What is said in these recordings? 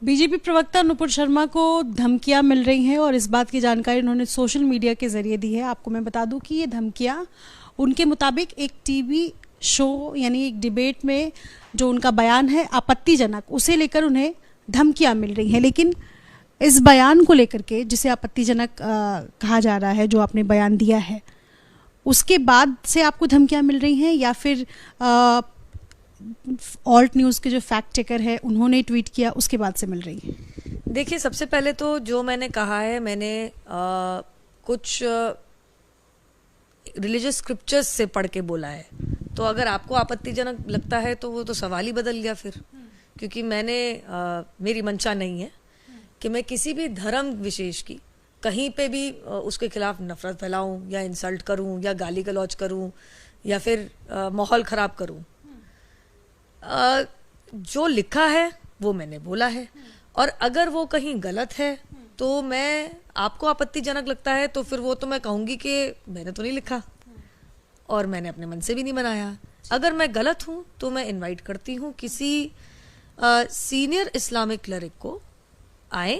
BJP प्रवक्ता नुपुर शर्मा को धमकियां मिल रही हैं और इस बात की जानकारी उन्होंने सोशल मीडिया के जरिए दी है। आपको मैं बता दूं कि ये धमकियां उनके मुताबिक एक टीवी शो यानी एक डिबेट में जो उनका बयान है आपत्तिजनक, उसे लेकर उन्हें धमकियां मिल रही हैं। लेकिन इस बयान को लेकर के जिसे आपत्तिजनक कहा जा रहा है, जो आपने बयान दिया है, उसके बाद से आपको धमकियां मिल रही हैं या फिर ऑल्ट न्यूज़ के जो फैक्ट चेकर है उन्होंने ट्वीट किया उसके बाद से मिल रही है? देखिए, सबसे पहले तो जो मैंने कहा है, मैंने कुछ रिलीजियस स्क्रिप्चर्स से पढ़ के बोला है। तो अगर आपको आपत्तिजनक लगता है तो वो तो सवाल ही बदल गया फिर, क्योंकि मेरी मंशा नहीं है कि मैं किसी भी धर्म विशेष की कहीं पे भी उसके खिलाफ नफरत फैलाऊं या इंसल्ट करूं या गाली गलौज करूं या फिर माहौल खराब करूं। जो लिखा है वो मैंने बोला है, और अगर वो कहीं गलत है तो आपको आपत्तिजनक लगता है तो फिर वो तो मैं कहूँगी कि मैंने तो नहीं लिखा और मैंने अपने मन से भी नहीं बनाया। अगर मैं गलत हूँ तो मैं इनवाइट करती हूँ किसी सीनियर इस्लामिक क्लरिक को आए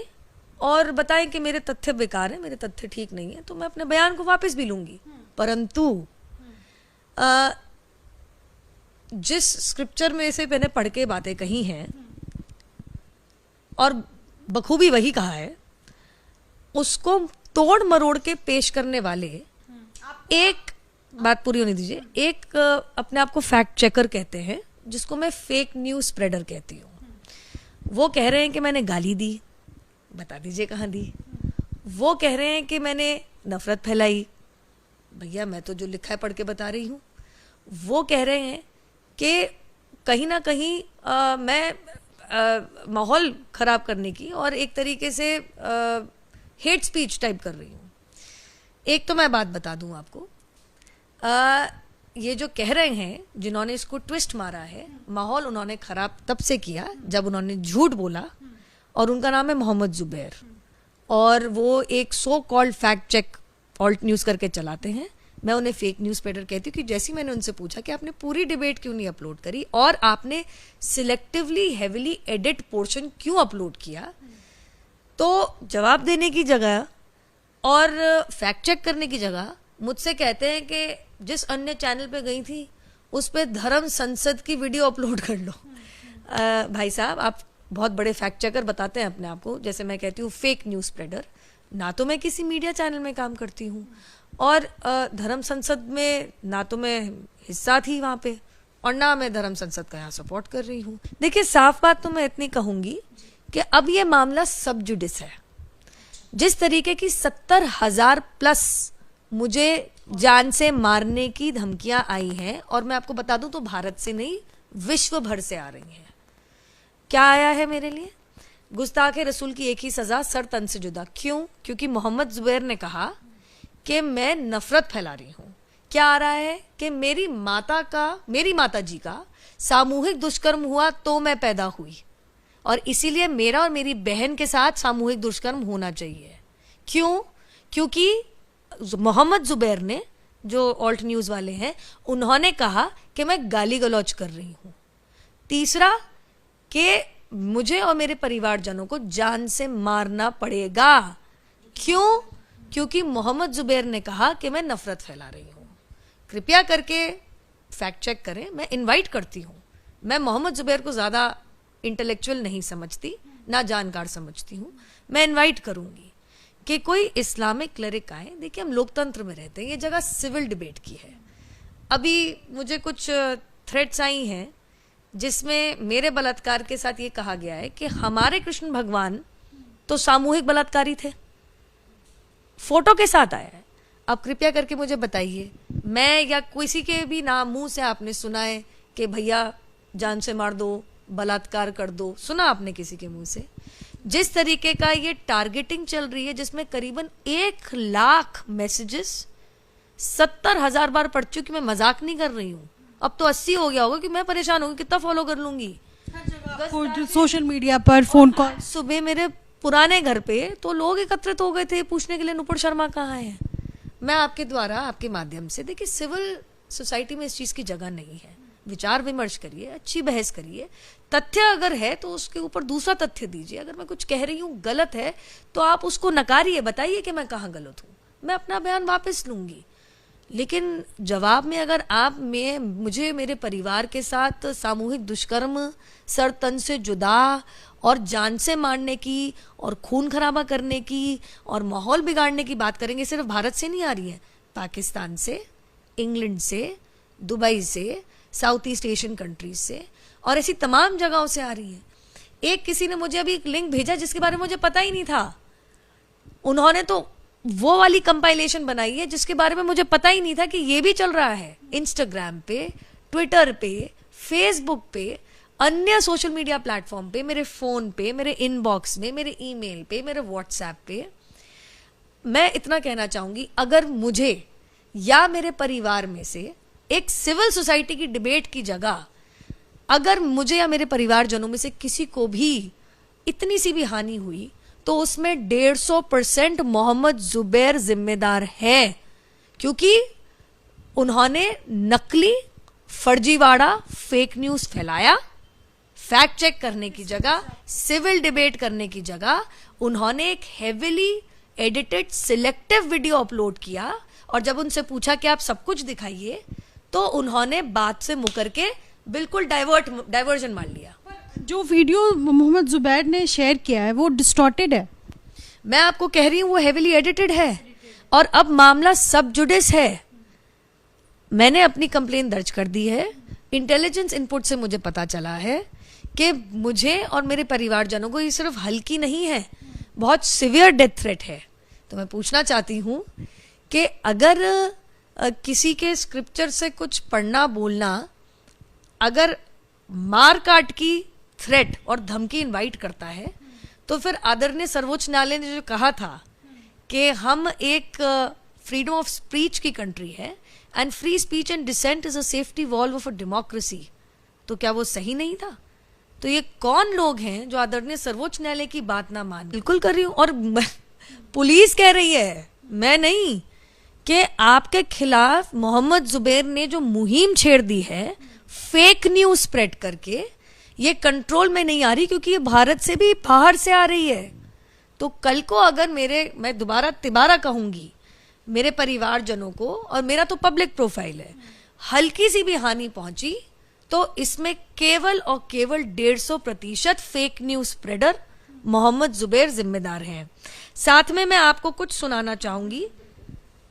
और बताएं कि मेरे तथ्य बेकार हैं, मेरे तथ्य ठीक नहीं है, तो मैं अपने बयान को वापस भी लूँगी। परंतु जिस स्क्रिप्चर में से मैंने पढ़ के बातें कही हैं और बखूबी वही कहा है, उसको तोड़ मरोड़ के पेश करने वाले एक बात पूरी होने दीजिए, एक अपने आप को फैक्ट चेकर कहते हैं, जिसको मैं फेक न्यूज़ स्प्रेडर कहती हूँ। वो कह रहे हैं कि मैंने गाली दी, बता दीजिए कहाँ दी। वो कह रहे हैं कि मैंने नफरत फैलाई, भैया मैं तो जो लिखा है पढ़ के बता रही हूँ। वो कह रहे हैं कि कहीं ना कहीं मैं माहौल ख़राब करने की और एक तरीके से हेट स्पीच टाइप कर रही हूँ। एक तो मैं बात बता दूँ आपको, ये जो कह रहे हैं, जिन्होंने इसको ट्विस्ट मारा है, माहौल उन्होंने ख़राब तब से किया जब उन्होंने झूठ बोला, और उनका नाम है मोहम्मद जुबैर, और वो एक so called fact check Alt News करके चलाते हैं। मैं उन्हें फेक न्यूज़ स्प्रेडर कहती हूँ कि जैसे मैंने उनसे पूछा कि आपने पूरी डिबेट क्यों नहीं अपलोड करी और आपने सिलेक्टिवली हेविली एडिट पोर्शन क्यों अपलोड किया, तो जवाब देने की जगह और फैक्ट चेक करने की जगह मुझसे कहते हैं कि जिस अन्य चैनल पे गई थी उस पे धर्म संसद की वीडियो अपलोड कर लो। भाई साहब, आप बहुत बड़े फैक्ट चेकर बताते हैं अपने आप को, जैसे मैं कहती हूँ फेक न्यूज़ स्प्रेडर। ना तो मैं किसी मीडिया चैनल में काम करती हूँ और धर्म संसद में ना तो मैं हिस्सा थी वहाँ पे, और ना मैं धर्म संसद का यहाँ सपोर्ट कर रही हूँ। देखिए, साफ बात तो मैं इतनी कहूँगी कि अब ये मामला सब जुडिस है। जिस तरीके की 70,000 प्लस मुझे जान से मारने की धमकियाँ आई हैं, और मैं आपको बता दूँ तो भारत से नहीं विश्व भर से आ रही हैं। क्या आया है मेरे लिए? गुस्ताखे रसूल की एक ही सज़ा, सर तन से जुदा। क्यों? क्योंकि मोहम्मद जुबैर ने कहा कि मैं नफरत फैला रही हूँ। क्या आ रहा है कि मेरी माता जी का सामूहिक दुष्कर्म हुआ तो मैं पैदा हुई, और इसीलिए मेरा और मेरी बहन के साथ सामूहिक दुष्कर्म होना चाहिए। क्यों? क्योंकि मोहम्मद जुबैर ने, जो ऑल्ट न्यूज़ वाले हैं, उन्होंने कहा कि मैं गाली गलौज कर रही हूँ। तीसरा, कि मुझे और मेरे परिवारजनों को जान से मारना पड़ेगा। क्यों? क्योंकि मोहम्मद जुबैर ने कहा कि मैं नफरत फैला रही हूँ। कृपया करके फैक्ट चेक करें। मैं इनवाइट करती हूँ। मैं मोहम्मद जुबैर को ज़्यादा इंटेलेक्चुअल नहीं समझती, ना जानकार समझती हूँ। मैं इनवाइट करूँगी कि कोई इस्लामिक क्लरिक आए। देखिए, हम लोकतंत्र में रहते हैं, ये जगह सिविल डिबेट की है। अभी मुझे कुछ थ्रेट्स आई हैं जिसमें मेरे बलात्कार के साथ ये कहा गया है कि हमारे कृष्ण भगवान तो सामूहिक बलात्कारी थे, फोटो के साथ आया है। अब कृपया करके मुझे बताइए, मैं या किसी के भी नाम मुंह से आपने सुना है कि भैया जान से मार दो, बलात्कार कर दो? सुना आपने किसी के मुंह से? जिस तरीके का ये टारगेटिंग चल रही है, जिसमें करीबन 1 लाख मैसेजेस 70,000 बार पढ़ चुकी, मैं मजाक नहीं कर रही हूँ। अब तो 80 हो गया होगा कि मैं परेशान होगी, कितना फॉलो कर लूंगी सोशल मीडिया पर, फोन कॉल। सुबह मेरे पुराने घर पे तो लोग एकत्रित हो गए थे पूछने के लिए नुपुर शर्मा कहाँ है। मैं आपके द्वारा, आपके माध्यम से, देखिए, सिविल सोसाइटी में इस चीज़ की जगह नहीं है। विचार विमर्श करिए, अच्छी बहस करिए, तथ्य अगर है तो उसके ऊपर दूसरा तथ्य दीजिए। अगर मैं कुछ कह रही हूँ गलत है तो आप उसको नकारिए, बताइए कि मैं कहाँ गलत हूँ, मैं अपना बयान वापस लूंगी। लेकिन जवाब में अगर आप मुझे मेरे परिवार के साथ सामूहिक दुष्कर्म, सर तन से जुदा और जान से मारने की और खून खराबा करने की और माहौल बिगाड़ने की बात करेंगे, सिर्फ भारत से नहीं आ रही है, पाकिस्तान से, इंग्लैंड से, दुबई से, साउथ ईस्ट एशियन कंट्रीज से और ऐसी तमाम जगहों से आ रही है। एक किसी ने मुझे अभी एक लिंक भेजा जिसके बारे में मुझे पता ही नहीं था। उन्होंने तो वो वाली कंपाइलेशन बनाई है जिसके बारे में मुझे पता ही नहीं था कि ये भी चल रहा है इंस्टाग्राम पे, ट्विटर पे, फेसबुक पे, अन्य सोशल मीडिया प्लेटफॉर्म पे, मेरे फोन पे, मेरे इनबॉक्स में, मेरे ईमेल पे, मेरे व्हाट्सएप पे। मैं इतना कहना चाहूंगी, अगर मुझे या मेरे परिवार में से एक सिविल सोसाइटी की डिबेट की जगह अगर मुझे या मेरे परिवारजनों में से किसी को भी इतनी सी भी हानि हुई तो उसमें 150% मोहम्मद जुबैर जिम्मेदार है, क्योंकि उन्होंने नकली, फर्जीवाड़ा, फेक न्यूज फैलाया। फैक्ट चेक करने की जगह, सिविल डिबेट करने की जगह उन्होंने एक heavily edited selective video upload किया और जब उनसे पूछा कि आप सब कुछ दिखाइए तो उन्होंने बात से मुकर के बिल्कुल डाइवर्जन मार लिया। जो वीडियो मोहम्मद जुबैर ने शेयर किया है वो डिस्टॉर्टेड है। मैं आपको कह रही हूं वो हेविली एडिटेड है और अब मामला सब जुडिस है। मैंने अपनी कंप्लेन दर्ज कर दी है। इंटेलिजेंस इनपुट से मुझे पता चला है कि मुझे और मेरे परिवारजनों को ये सिर्फ हल्की नहीं है, बहुत सिवियर डेथ थ्रेट है। तो मैं पूछना चाहती हूं कि अगर किसी के स्क्रिप्चर से कुछ पढ़ना बोलना अगर मार काट की थ्रेट और धमकी इनवाइट करता है तो फिर आदरणीय सर्वोच्च न्यायालय ने जो कहा था कि हम एक फ्रीडम ऑफ स्पीच की कंट्री है and free speech and dissent is a safety valve of a democracy, तो क्या वो सही नहीं था? तो ये कौन लोग हैं जो आदरणीय सर्वोच्च न्यायालय की बात ना मान? बिल्कुल कर रही हूं और पुलिस कह रही है, मैं नहीं, कि आपके खिलाफ मोहम्मद जुबैर ने जो मुहिम छेड़ दी है फेक न्यूज स्प्रेड करके, ये कंट्रोल में नहीं आ रही क्योंकि ये भारत से भी बाहर से आ रही है। तो कल को अगर मैं दोबारा तिबारा कहूंगी, मेरे परिवारजनों को, और मेरा तो पब्लिक प्रोफाइल है, हल्की सी भी हानि पहुंची तो इसमें केवल और केवल 150% fake news spreader Mohammed Zubair जिम्मेदार हैं। साथ में मैं आपको कुछ सुनाना चाहूंगी।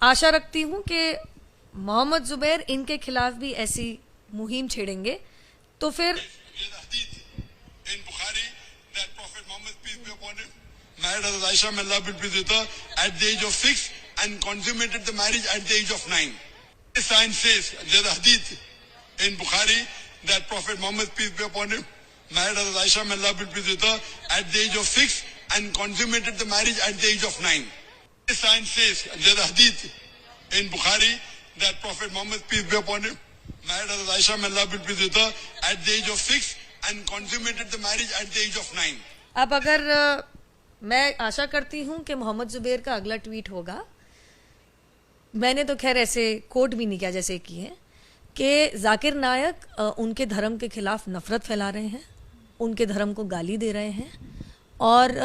आशा रखती हूं कि मोहम्मद जुबैर इनके खिलाफ भी ऐसी मुहिम छेड़ेंगे तो फिर in Bukhari that Prophet Muhammad peace be upon him married Hazrat Aisha may Allah be pleased with her at the age of 6 and consummated the marriage at the age of 9. This sign says there's a hadith in Bukhari that Prophet Muhammad peace be upon him married Hazrat Aisha may Allah be pleased with her at the age of 6 and consummated the marriage at the age of 9. This sign says there's a hadith in Bukhari that Prophet Muhammad peace be upon him married Hazrat Aisha may Allah be pleased with her at the age of 6 and consummated the marriage at the age of 9. अब अगर मैं आशा करती हूं कि मोहम्मद जुबैर का अगला tweet होगा, मैंने तो खैर ऐसे कोट भी नहीं किया जैसे किए, कि जाकिर नायक उनके धर्म के खिलाफ नफरत फैला रहे हैं, उनके धर्म को गाली दे रहे हैं और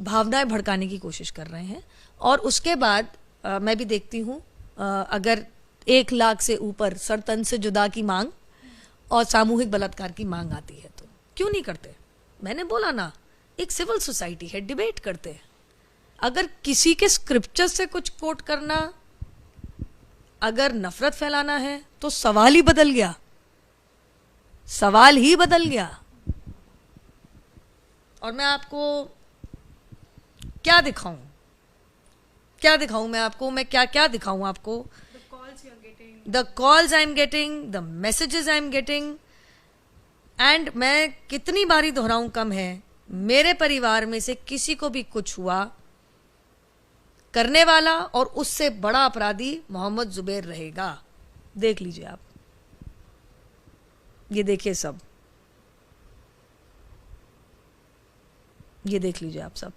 भावनाएं भड़काने की कोशिश कर रहे हैं। और उसके बाद मैं भी देखती हूं अगर 1 लाख से ऊपर सरतन से जुदा की मांग और सामूहिक बलात्कार की मांग आती है तो क्यों नहीं करते? मैंने बोला ना, एक सिविल सोसाइटी है, डिबेट करते हैं। अगर किसी के स्क्रिप्चर से कुछ कोट करना अगर नफरत फैलाना है तो सवाल ही बदल गया, सवाल ही बदल गया। और मैं आपको क्या दिखाऊं, क्या दिखाऊं मैं आपको, मैं क्या क्या दिखाऊं आपको? The calls I am getting, the messages I am getting, and मैं कितनी बारी दोहराऊं कम है, मेरे परिवार में से किसी को भी कुछ हुआ, करने वाला और उससे बड़ा अपराधी मोहम्मद जुबैर रहेगा। देख लीजिए आप, ये देखिए सब, ये देख लीजिए आप सब।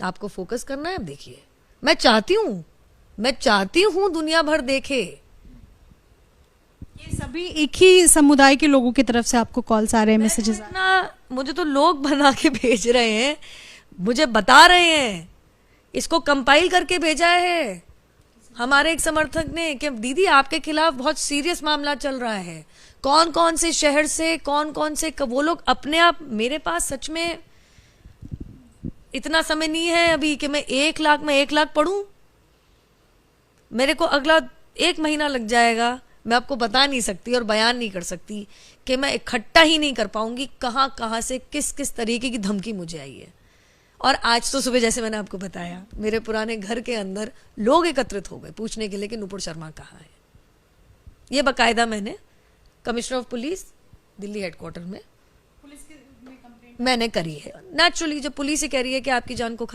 आपको फोकस करना है, अब देखिए। मैं चाहती हूं दुनिया भर देखे। ये सभी एक ही समुदाय के लोगों की तरफ से आपको कॉल्स आ रहे हैं, मैसेजेस? मुझे तो लोग बना के भेज रहे हैं, मुझे बता रहे हैं, इसको कंपाइल करके भेजा है हमारे एक समर्थक ने कि दीदी आपके खिलाफ बहुत सीरियस मामला चल रहा है, कौन कौन से शहर से कौन कौन से वो लोग अपने आप। मेरे पास सच में इतना समय नहीं है अभी कि मैं 1 लाख पढ़ूं। मेरे को अगला 1 महीना लग जाएगा, मैं आपको बता नहीं सकती और बयान नहीं कर सकती कि मैं इकट्ठा ही नहीं कर पाऊंगी कहाँ कहाँ से किस किस तरीके की धमकी मुझे आई है। और आज तो सुबह जैसे मैंने आपको बताया, मेरे पुराने घर के अंदर लोग एकत्रित हो गए पूछने के लिए कि नुपुर शर्मा कहाँ है। ये बाकायदा मैंने commissioner of police Delhi headquarter में मैंने करी है। नेचुरली जब पुलिस ही कह रही है कि आपकी जान को खतरा